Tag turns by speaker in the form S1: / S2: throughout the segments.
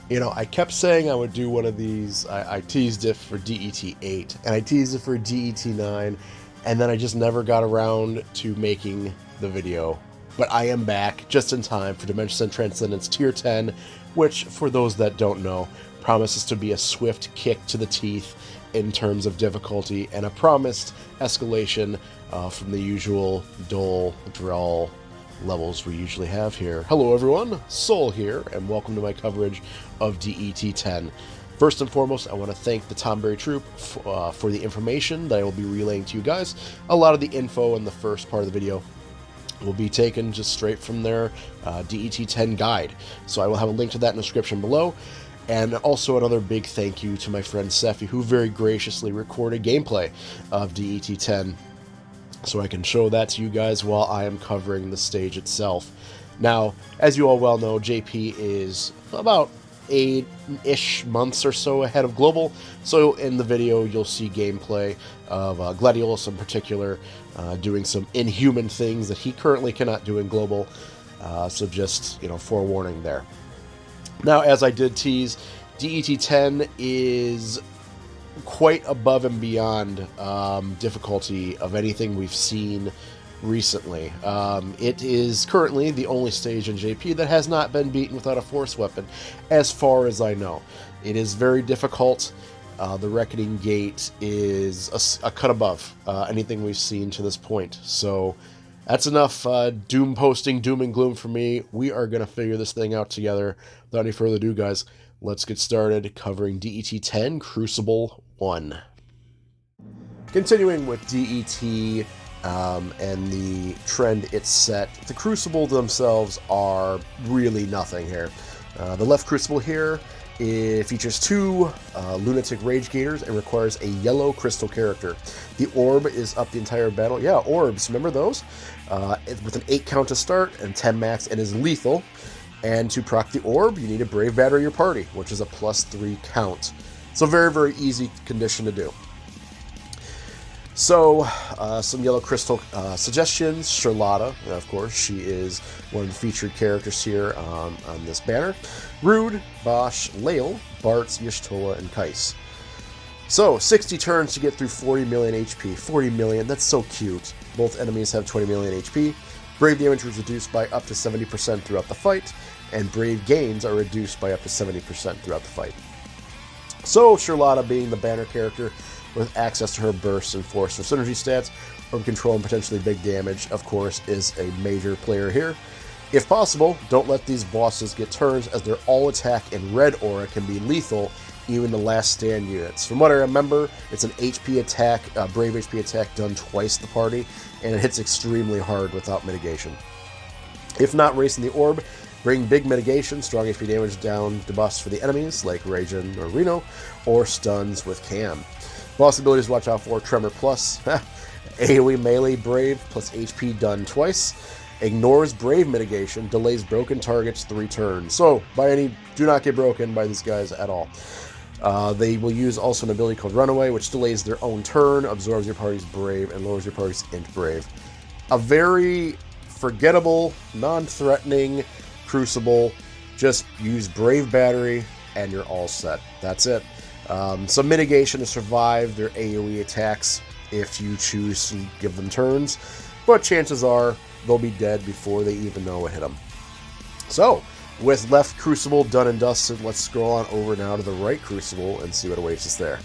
S1: You know, I kept saying I would do one of these. I teased it for DET 8, and I teased it for DET 9, and then I just never got around to making the video. But I am back just in time for Dimensions and Transcendence Tier 10, which, for those that don't know, promises to be a swift kick to the teeth in terms of difficulty, and a promised escalation from the usual dull, drawl levels we usually have here. Hello everyone, Soul here, and welcome to my coverage of DET 10. First and foremost, I want to thank the Tomberry Troop for the information that I will be relaying to you guys. A lot of the info in the first part of the video will be taken just straight from their DET 10 guide, so I will have a link to that in the description below. And also another big thank you to my friend Sephi, who very graciously recorded gameplay of DET 10, so I can show that to you guys while I am covering the stage itself. Now, as you all well know, JP is about 8-ish months or so ahead of Global, so in the video you'll see gameplay of Gladiolus in particular doing some inhuman things that he currently cannot do in Global, so just, you know, forewarning there. Now, as I did tease, DET 10 is quite above and beyond difficulty of anything we've seen recently. It is currently the only stage in JP that has not been beaten without a force weapon, as far as I know. It is very difficult. The Reckoning Gate is a cut above anything we've seen to this point. So that's enough doom posting, doom and gloom for me. We are going to figure this thing out together. Without any further ado, guys, let's get started covering DET 10 Crucible 1. Continuing with DET and the trend it's set, the Crucible themselves are really nothing here. The left Crucible here, it features two Lunatic Rage Gators and requires a yellow crystal character. The orb is up the entire battle. Yeah, orbs, remember those? With an 8 count to start and 10 max, and is lethal. And to proc the orb, you need a Brave Battery your party, which is a +3 count. So very, very easy condition to do. So, some yellow crystal suggestions. Charlotta, of course, she is one of the featured characters here on this banner. Rude, Bosch, Lael, Bartz, Y'shtola, and Kais. So, 60 turns to get through 40 million HP. 40 million, that's so cute. Both enemies have 20 million HP. Brave damage was reduced by up to 70% throughout the fight, and Brave gains are reduced by up to 70% throughout the fight. So, Charlotta being the banner character with access to her burst and force or synergy stats, orb control and potentially big damage, of course, is a major player here. If possible, don't let these bosses get turns, as their all attack and red aura can be lethal, even the last stand units. From what I remember, it's an HP attack, Brave HP attack done twice the party, and it hits extremely hard without mitigation. If not racing the orb, bring big mitigation, strong HP damage down debuffs for the enemies, like Raijin or Reno, or stuns with Cam. Boss abilities to watch out for: Tremor Plus, AoE Melee Brave plus HP done twice, ignores Brave mitigation, delays broken targets 3 turns. So, do not get broken by these guys at all. They will use also an ability called Runaway, which delays their own turn, absorbs your party's Brave, and lowers your party's Int Brave. A very forgettable, non-threatening Crucible. Just use Brave Battery, and you're all set. That's it. Some mitigation to survive their AoE attacks if you choose to give them turns, but chances are they'll be dead before they even know what hit them. So, with left Crucible done and dusted, let's scroll on over now to the right Crucible and see what awaits us there.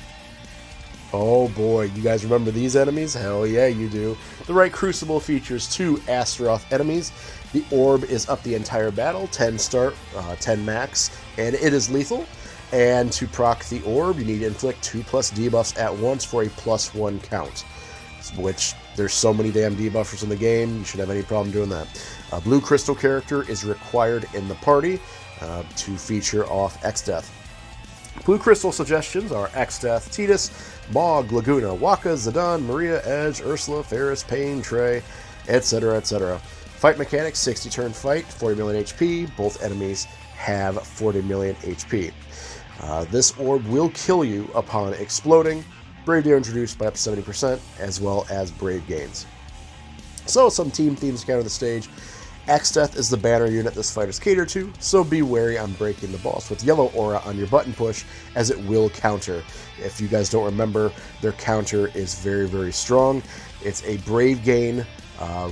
S1: Oh boy, you guys remember these enemies? Hell yeah, you do. The right Crucible features 2 Astaroth enemies. The orb is up the entire battle, 10 start, 10 max, and it is lethal. And to proc the orb, you need to inflict 2+ debuffs at once for a +1 count. Which, there's so many damn debuffers in the game, you shouldn't have any problem doing that. A blue crystal character is required in the party to feature off X-Death. Blue crystal suggestions are X-Death, Tidus, Mog, Laguna, Waka, Zidane, Maria, Edge, Ursula, Ferris, Pain, Trey, etc., etc. Fight mechanics: 60 turn fight, 40 million HP. Both enemies have 40 million HP. This orb will kill you upon exploding. Brave damage reduced by up to 70%, as well as Brave gains. So, some team themes counter the stage. X-Death is the banner unit this fight is catered to, so be wary on breaking the boss with yellow aura on your button push, as it will counter. If you guys don't remember, their counter is very, very strong. It's a Brave gain,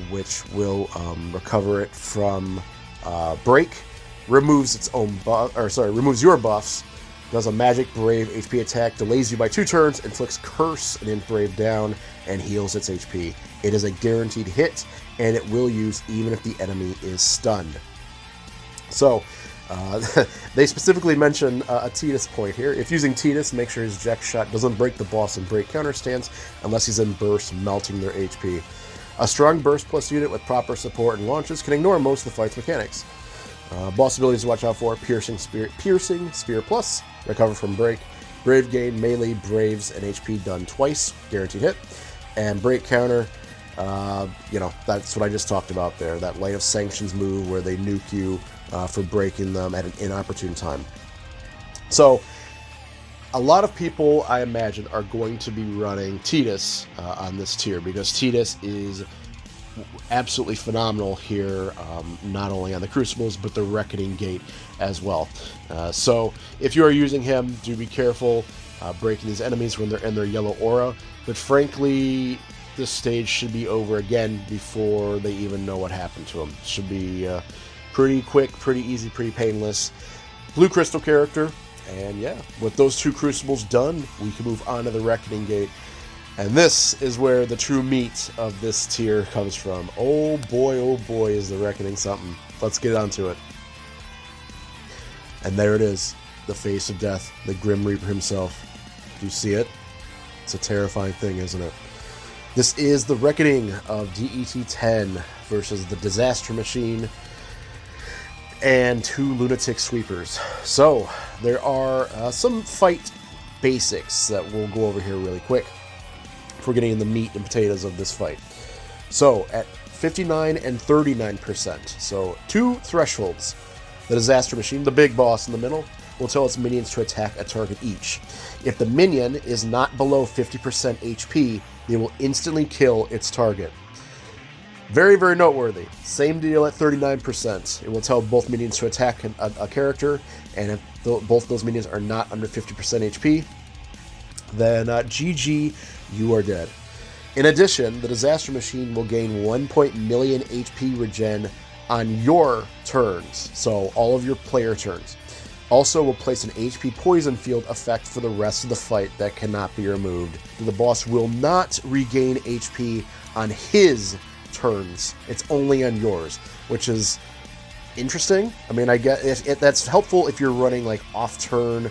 S1: which will recover it from break, removes its own buff, or sorry, removes your buffs, does a magic Brave HP attack, delays you by 2 turns, inflicts Curse and Inf Brave down, and heals its HP. It is a guaranteed hit, and it will use even if the enemy is stunned. So, they specifically mention a Tidus point here. If using Tidus, make sure his Jack Shot doesn't break the boss in break counter stance unless he's in burst, melting their HP. A strong burst plus unit with proper support and launches can ignore most of the fight's mechanics. Boss abilities to watch out for: Piercing Spear plus, recover from break, Brave gain, melee, Braves, and HP done twice, guaranteed hit, and break counter. That's what I just talked about there, that Light of Sanctions move where they nuke you for breaking them at an inopportune time. So, a lot of people, I imagine, are going to be running Tidus on this tier, because Tidus is absolutely phenomenal here, not only on the Crucibles, but the Reckoning Gate as well. So, if you are using him, do be careful breaking these enemies when they're in their yellow aura, but frankly, this stage should be over again before they even know what happened to them. Should be pretty quick, pretty easy, pretty painless. Blue Crystal character, and yeah, with those 2 Crucibles done, we can move on to the Reckoning Gate. And this is where the true meat of this tier comes from. Oh boy, is the Reckoning something. Let's get onto it. And there it is, the face of death, the Grim Reaper himself. Do you see it? It's a terrifying thing, isn't it? This is the Reckoning of DET 10 versus the Disaster Machine and 2 Lunatic Sweepers. So, there are some fight basics that we'll go over here really quick before getting in the meat and potatoes of this fight. So, at 59 and 39%, so 2 thresholds. The Disaster Machine, the big boss in the middle, will tell its minions to attack a target each. If the minion is not below 50% HP, they will instantly kill its target. Very, very noteworthy. Same deal at 39%. It will tell both minions to attack a character, and if both those minions are not under 50% HP, then GG, you are dead. In addition, the Disaster Machine will gain 1 million HP regen on your turns, so all of your player turns. Also will place an HP poison field effect for the rest of the fight that cannot be removed. The boss will not regain HP on his turns. It's only on yours, which is interesting. I mean, I get if that's helpful if you're running like off-turn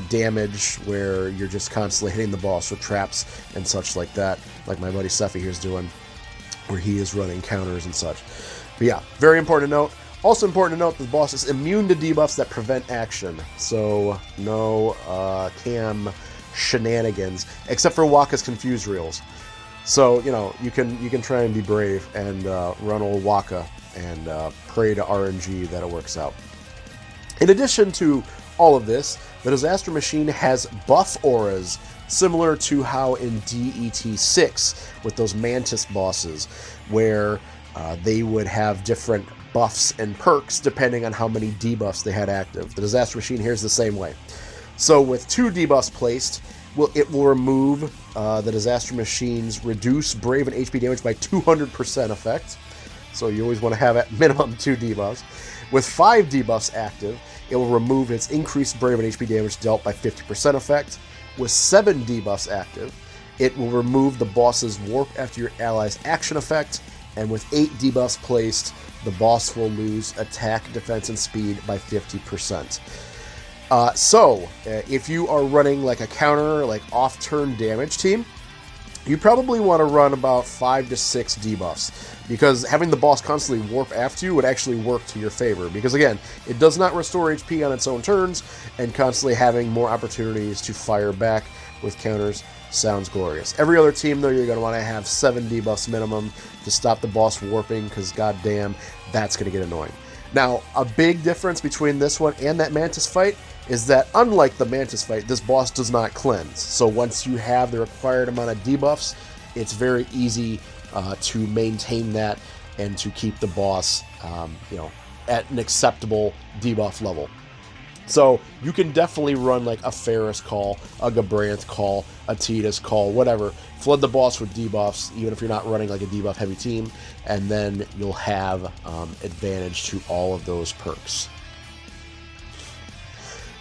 S1: damage where you're just constantly hitting the boss with traps and such like that, like my buddy Seffi here is doing, where he is running counters and such. But yeah, very important to note. Also important to note, the boss is immune to debuffs that prevent action, so no cam shenanigans, except for Waka's Confused Reels. So, you know, you can try and be brave and run old Waka and pray to RNG that it works out. In addition to all of this, the Disaster Machine has buff auras, similar to how in DET 6 with those Mantis bosses, where they would have different buffs and perks depending on how many debuffs they had active. The Disaster Machine here is the same way. So with 2 debuffs placed, it will remove the Disaster Machine's reduce Brave and HP damage by 200% effect. So you always want to have at minimum 2 debuffs. With 5 debuffs active, it will remove its increased Brave and HP damage dealt by 50% effect. With 7 debuffs active, it will remove the boss's warp after your ally's action effect. And with 8 debuffs placed, the boss will lose attack, defense, and speed by 50%. So, if you are running like a counter, like off-turn damage team, you probably want to run about 5 to 6 debuffs, because having the boss constantly warp after you would actually work to your favor, because again, it does not restore HP on its own turns, and constantly having more opportunities to fire back with counters sounds glorious. Every other team, though, you're going to want to have 7 debuffs minimum to stop the boss warping, because goddamn, that's going to get annoying. Now, a big difference between this one and that Mantis fight is that, unlike the Mantis fight, this boss does not cleanse. So once you have the required amount of debuffs, it's very easy to maintain that and to keep the boss, at an acceptable debuff level. So you can definitely run like a Ferris call, a Gabranth call, a Tidus call, whatever. Flood the boss with debuffs, even if you're not running like a debuff heavy team, and then you'll have advantage to all of those perks.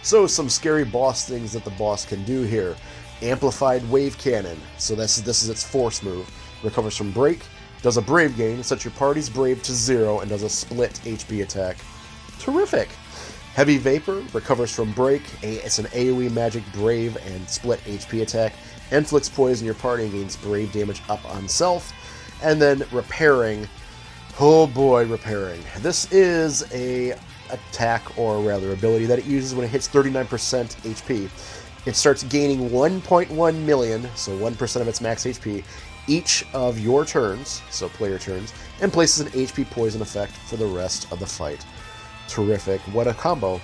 S1: So some scary boss things that the boss can do here. Amplified Wave Cannon. So this is its force move. Recovers from break, does a brave gain, sets your party's brave to 0, and does a split HP attack. Terrific! Heavy Vapor recovers from break. It's an AoE magic brave and split HP attack. Inflicts poison your party and gains brave damage up on self. And then Repairing. Oh boy, Repairing. This is a attack, or rather ability, that it uses when it hits 39% HP. It starts gaining 1.1 million, so 1% of its max HP, each of your turns, so player turns, and places an HP poison effect for the rest of the fight. Terrific. What a combo.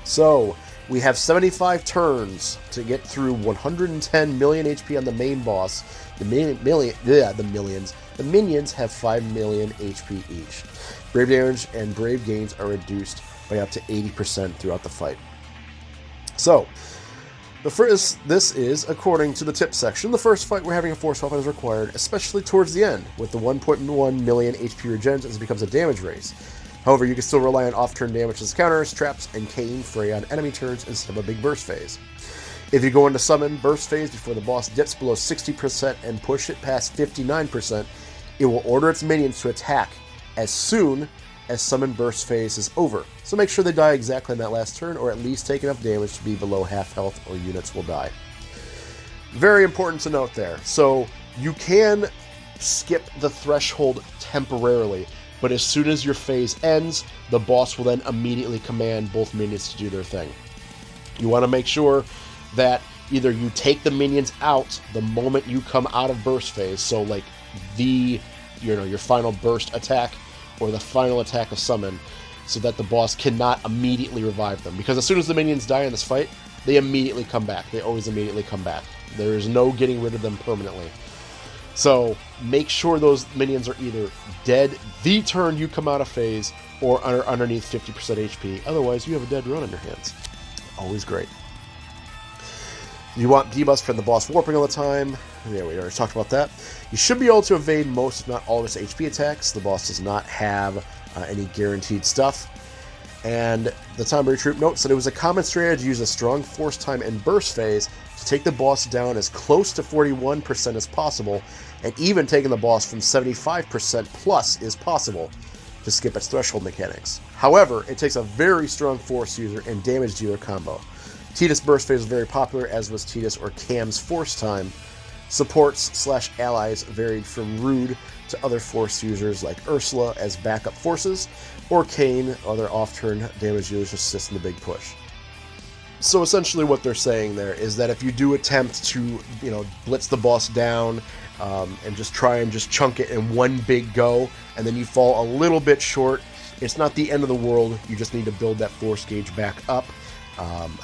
S1: So, we have 75 turns to get through 110 million HP on the main boss. The millions. The minions have 5 million HP each. Brave damage and brave gains are reduced by up to 80% throughout the fight. So, this is, according to the tip section, the first fight where having a force weapon is required, especially towards the end, with the 1.1 million HP regens as it becomes a damage race. However, you can still rely on off-turn damage as counters, traps, and Cane Fray on enemy turns instead of a big burst phase. If you go into summon burst phase before the boss dips below 60% and push it past 59%, it will order its minions to attack as soon as summon burst phase is over. So make sure they die exactly on that last turn, or at least take enough damage to be below half health, or units will die. Very important to note there. So you can skip the threshold temporarily, but as soon as your phase ends, the boss will then immediately command both minions to do their thing. You want to make sure that either you take the minions out the moment you come out of burst phase, so like your final burst attack or the final attack of summon, so that the boss cannot immediately revive them. Because as soon as the minions die in this fight, they immediately come back. They always immediately come back. There is no getting rid of them permanently. So make sure those minions are either dead the turn you come out of phase, or underneath 50% HP. Otherwise, you have a dead run on your hands. Always great. You want debuffs from the boss warping all the time. Yeah, we already talked about that. You should be able to evade most, if not all, of its HP attacks. The boss does not have any guaranteed stuff. And the Tomberry Troop notes that it was a common strategy to use a strong force time and burst phase to take the boss down as close to 41% as possible, and even taking the boss from 75% plus is possible to skip its threshold mechanics. However, it takes a very strong force user and damage dealer combo. Tidus burst phase was very popular, as was Tidus or Cam's force time. Supports/allies varied from Rude to other force users like Ursula as backup forces, or Kane, other off-turn damage dealers to assist in the big push. So essentially what they're saying there is that if you do attempt to, blitz the boss down and just try and just chunk it in one big go, and then you fall a little bit short, it's not the end of the world. You just need to build that force gauge back up.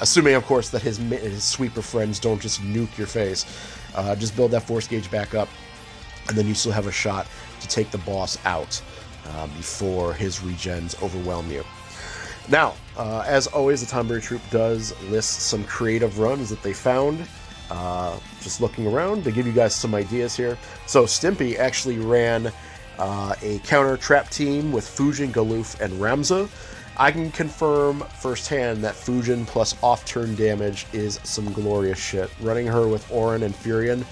S1: Assuming, of course, that his sweeper friends don't just nuke your face. Just build that force gauge back up, and then you still have a shot to take the boss out before his regens overwhelm you. Now, as always, the Tomberry Troop does list some creative runs that they found. Just looking around to give you guys some ideas here. So Stimpy actually ran a counter trap team with Fujin, Galoof, and Ramza. I can confirm firsthand that Fujin plus off-turn damage is some glorious shit. Running her with Auron and Furion,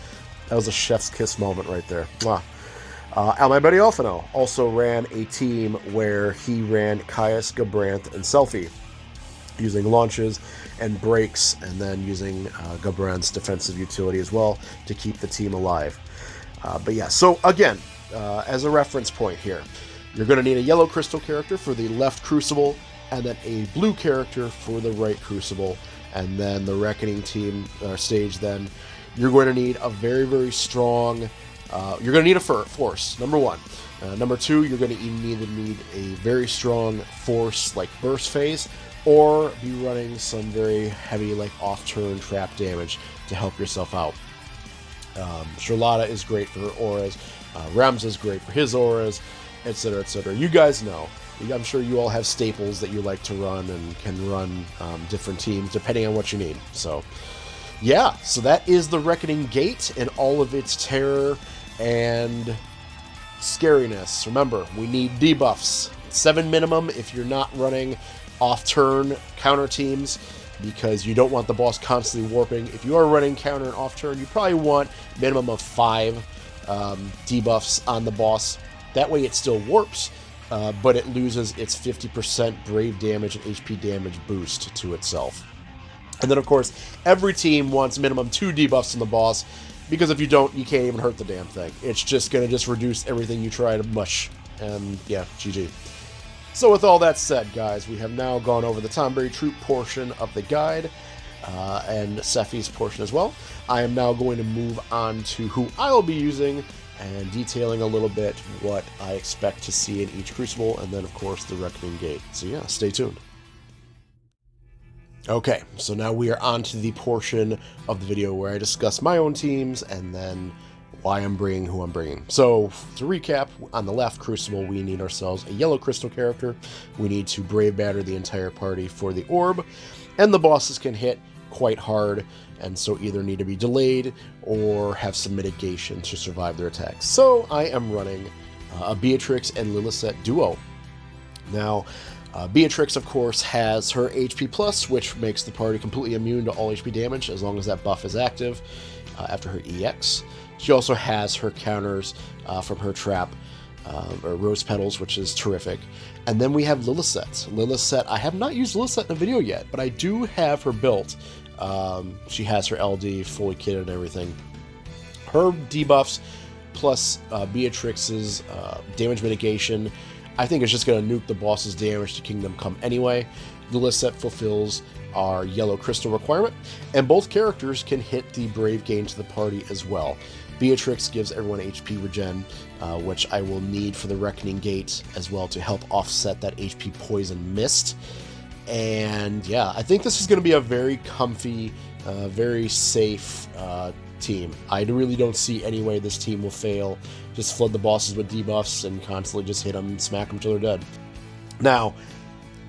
S1: that was a chef's kiss moment right there. Mwah. My buddy Alphino also ran a team where he ran Caius, Gabranth, and Selfie, using launches and breaks, and then using Gabranth's defensive utility as well to keep the team alive. But yeah, so again, as a reference point here, you're going to need a yellow crystal character for the left Crucible, and then a blue character for the right Crucible, and then the Reckoning team stage. Then you're going to need a very, very strong. You're going to need a force, number one. Number two, you're going to either need a very strong force like burst phase, or be running some very heavy like off-turn trap damage to help yourself out. Charlotta is great for her auras. Ramza is great for his auras. etc., etc. You guys know. I'm sure you all have staples that you like to run and can run different teams depending on what you need. So, yeah. So that is the Reckoning Gate and all of its terror and scariness. Remember, we need debuffs. 7 minimum if you're not running off-turn counter teams, because you don't want the boss constantly warping. If you are running counter and off-turn, you probably want minimum of 5 debuffs on the boss. That way it still warps, but it loses its 50% brave damage and HP damage boost to itself. And then, of course, every team wants minimum 2 debuffs on the boss, because if you don't, you can't even hurt the damn thing. It's just going to just reduce everything you try to mush. And, yeah, GG. So with all that said, guys, we have now gone over the Tonberry Troop portion of the guide, and Sephi's portion as well. I am now going to move on to who I'll be using, and detailing a little bit what I expect to see in each Crucible, and then, of course, the Reckoning Gate. So, yeah, stay tuned. Okay, so now we are on to the portion of the video where I discuss my own teams and then why I'm bringing who I'm bringing. So, to recap, on the left, Crucible, we need ourselves a yellow crystal character. We need to brave batter the entire party for the orb, and the bosses can hit quite hard, and so either need to be delayed or have some mitigation to survive their attacks. So, I am running a Beatrix and Lilith duo. Now, Beatrix, of course, has her HP plus, which makes the party completely immune to all HP damage as long as that buff is active after her EX. She also has her counters from her trap, or Rose Petals, which is terrific. And then we have Lilith. Lilith, I have not used Lilith in a video yet, but I do have her built. She has her LD fully kitted and everything. Her debuffs plus Beatrix's damage mitigation, I think it's just going to nuke the boss's damage to Kingdom Come anyway. Lilith fulfills our yellow crystal requirement, and both characters can hit the brave gain to the party as well. Beatrix gives everyone HP regen, which I will need for the Reckoning Gate as well to help offset that HP poison mist. And yeah, I think this is going to be a very comfy, very safe team. I really don't see any way this team will fail. Just flood the bosses with debuffs and constantly just hit them and smack them till they're dead. Now,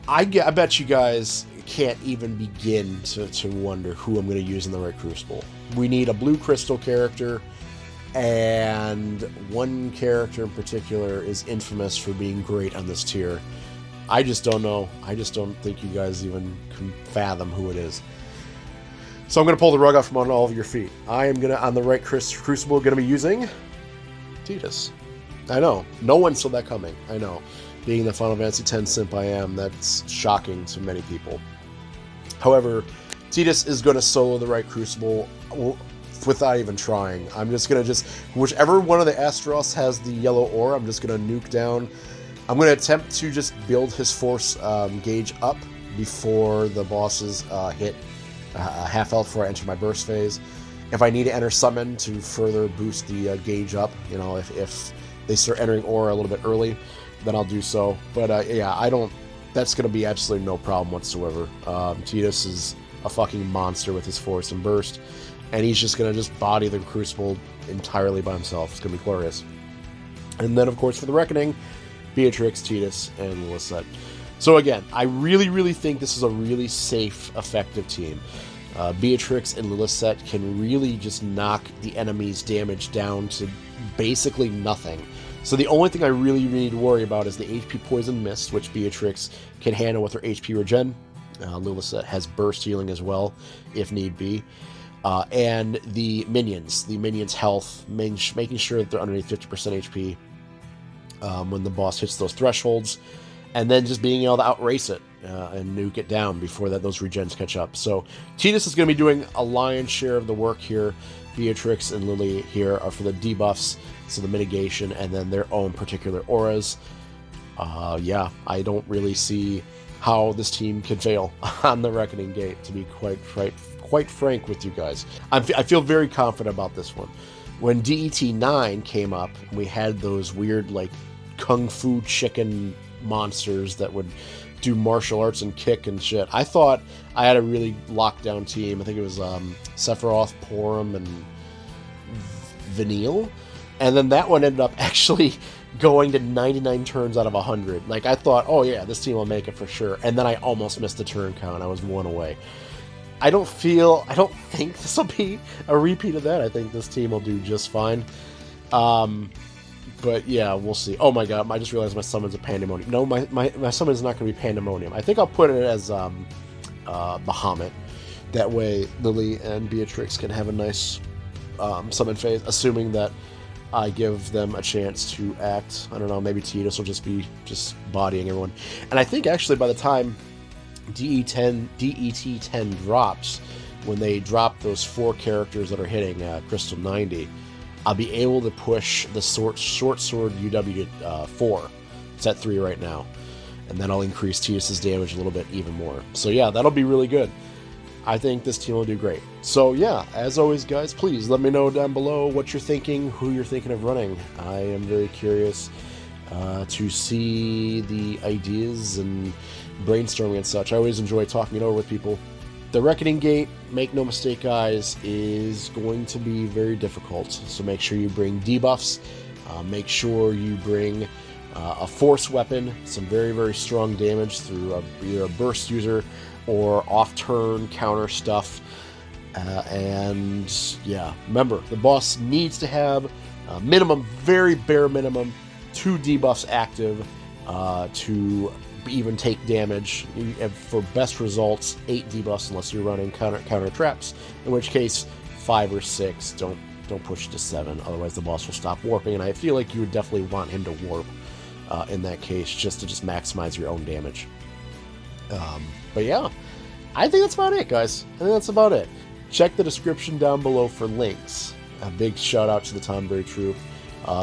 S1: I bet you guys can't even begin to wonder who I'm going to use in the right Crucible. We need a blue crystal character, and one character in particular is infamous for being great on this tier. I just don't know. I just don't think you guys even can fathom who it is. So I'm going to pull the rug out from under all of your feet. I am going to, on the right Crucible, going to be using Tidus. I know. No one saw that coming. I know. Being the Final Fantasy X simp I am, that's shocking to many people. However, Tidus is going to solo the right Crucible without even trying. I'm just going to whichever one of the Astros has the yellow ore, I'm just going to nuke down. I'm going to attempt to just build his force gauge up before the bosses hit half health before I enter my burst phase. If I need to enter summon to further boost the gauge up, you know, if they start entering aura a little bit early, then I'll do so. But yeah, that's going to be absolutely no problem whatsoever. Tidus is a fucking monster with his force and burst, and he's just going to just body the Crucible entirely by himself. It's going to be glorious. And then, of course, for the Reckoning, Beatrix, Tidus, and Lilith. So again, I really think this is a really safe, effective team. Beatrix and Lilith can really just knock the enemy's damage down to basically nothing. So the only thing I really need to worry about is the HP Poison Mist, which Beatrix can handle with her HP regen. Lilith has burst healing as well, if need be. And the minions' health, making sure that they're underneath 50% HP when the boss hits those thresholds. And then just being able to outrace it and nuke it down before those regens catch up. So Tidus is going to be doing a lion's share of the work here. Beatrix and Lily here are for the debuffs, so the mitigation, and then their own particular auras. Yeah, I don't really see how this team can fail on the Reckoning Gate, to be quite frank with you guys. I feel very confident about this one. When DET 9 came up, we had those weird, like, kung fu chicken monsters that would do martial arts and kick and shit. I thought I had a really locked down team. I think it was Sephiroth, Porum, and Vanille. And then that one ended up actually going to 99 turns out of 100. Like, I thought, oh yeah, this team will make it for sure. And then I almost missed the turn count. I was 1 away. I don't think this will be a repeat of that. I think this team will do just fine. But yeah, we'll see. Oh my god, I just realized my summon's a Pandemonium. No, my summon is not going to be Pandemonium. I think I'll put it as Bahamut. That way Lily and Beatrix can have a nice summon phase, assuming that I give them a chance to act. I don't know, maybe Tidus will just be bodying everyone. And I think actually by the time DET10 drops, when they drop those 4 characters that are hitting Crystal 90, I'll be able to push the short sword UW to 4. It's at 3 right now. And then I'll increase Tidus' damage a little bit even more. So yeah, that'll be really good. I think this team will do great. So yeah, as always, guys, please let me know down below what you're thinking, who you're thinking of running. I am very curious to see the ideas and brainstorming and such. I always enjoy talking it over with people. The Reckoning Gate, make no mistake, guys, is going to be very difficult. So make sure you bring debuffs. Make sure you bring a force weapon, some very, very strong damage through either a burst user or off-turn counter stuff. And yeah, remember, the boss needs to have minimum, very bare minimum, 2 debuffs active to even take damage. For best results, 8 debuffs unless you're running counter traps, in which case 5 or 6. Don't push to 7, otherwise the boss will stop warping, and I feel like you would definitely want him to warp in that case, just to maximize your own damage. But yeah, I think that's about it, guys. I think that's about it. Check the description down below for links. A big shout out to the Tonberry Troop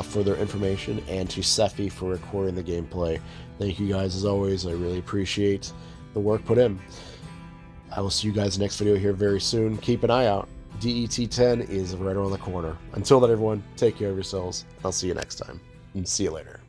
S1: for their information, and to Sephi for recording the gameplay. Thank you guys as always. I really appreciate the work put in. I will see you guys next video here very soon. Keep an eye out. DET10 is right around the corner. Until then, everyone, take care of yourselves. I'll see you next time. And see you later.